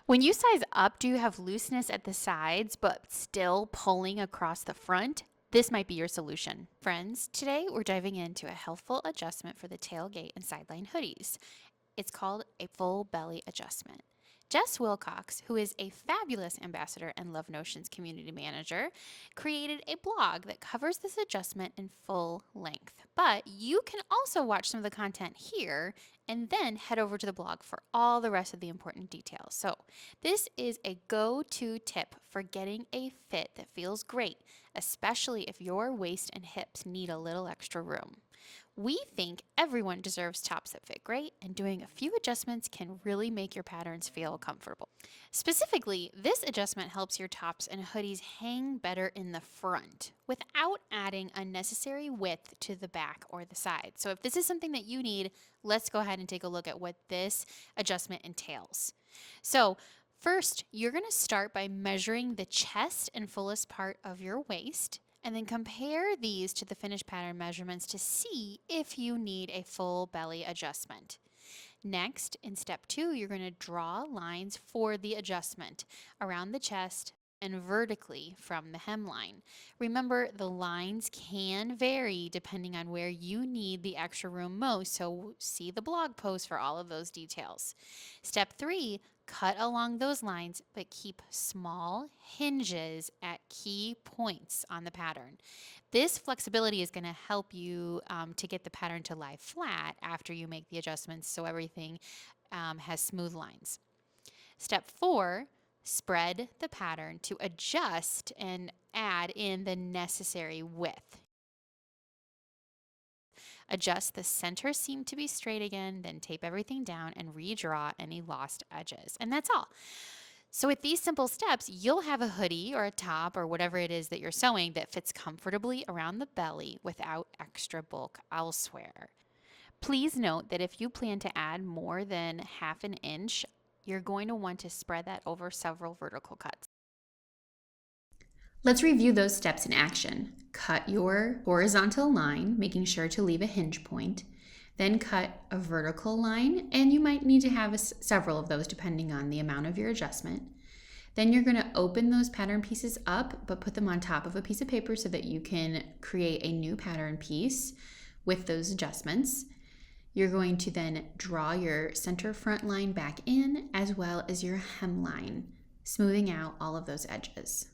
When you size up, do you have looseness at the sides but still pulling across the front? This might be your solution. Friends, today we're diving into a healthful adjustment for the tailgate and sideline hoodies. It's called a full belly adjustment. Jess Wilcox, who is a fabulous ambassador and Love Notions community manager, created a blog that covers this adjustment in full length. But you can also watch some of the content here and then head over to the blog for all the rest of the important details. So, this is a go to tip for getting a fit that feels great, especially if your waist and hips need a little extra room. We think everyone deserves tops that fit great, and doing a few adjustments can really make your patterns feel comfortable. Specifically, this adjustment helps your tops and hoodies hang better in the front without adding unnecessary width to the back or the side. So, if this is something that you need, let's go ahead and take a look at what this adjustment entails. So, first, you're going to start by measuring the chest and fullest part of your waist, and then compare these to the finished pattern measurements to see if you need a full belly adjustment. Next, in step 2, you're going to draw lines for the adjustment around the chest and vertically from the hemline. Remember, the lines can vary depending on where you need the extra room most, so see the blog post for all of those details. Step 3, cut along those lines, but keep small hinges at key points on the pattern. This flexibility is going to help you to get the pattern to lie flat after you make the adjustments so everything has smooth lines. Step 4, spread the pattern to adjust and add in the necessary width. Adjust the center seam to be straight again, then tape everything down and redraw any lost edges. And that's all. So with these simple steps, you'll have a hoodie or a top or whatever it is that you're sewing that fits comfortably around the belly without extra bulk elsewhere. Please note that if you plan to add more than half an inch, you're going to want to spread that over several vertical cuts. Let's review those steps in action. Cut your horizontal line, making sure to leave a hinge point. Then cut a vertical line, and you might need to have several of those depending on the amount of your adjustment. Then you're going to open those pattern pieces up, but put them on top of a piece of paper so that you can create a new pattern piece with those adjustments. You're going to then draw your center front line back in as well as your hemline, smoothing out all of those edges.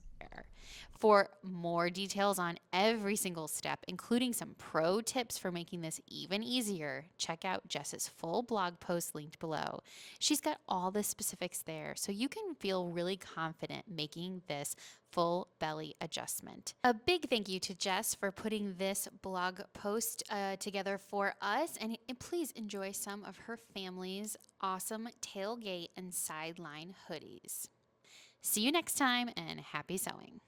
For more details on every single step, including some pro tips for making this even easier, check out Jess's full blog post linked below. She's got all the specifics there, so you can feel really confident making this full belly adjustment. A big thank you to Jess for putting this blog post together for us, and please enjoy some of her family's awesome tailgate and sideline hoodies. See you next time, and happy sewing.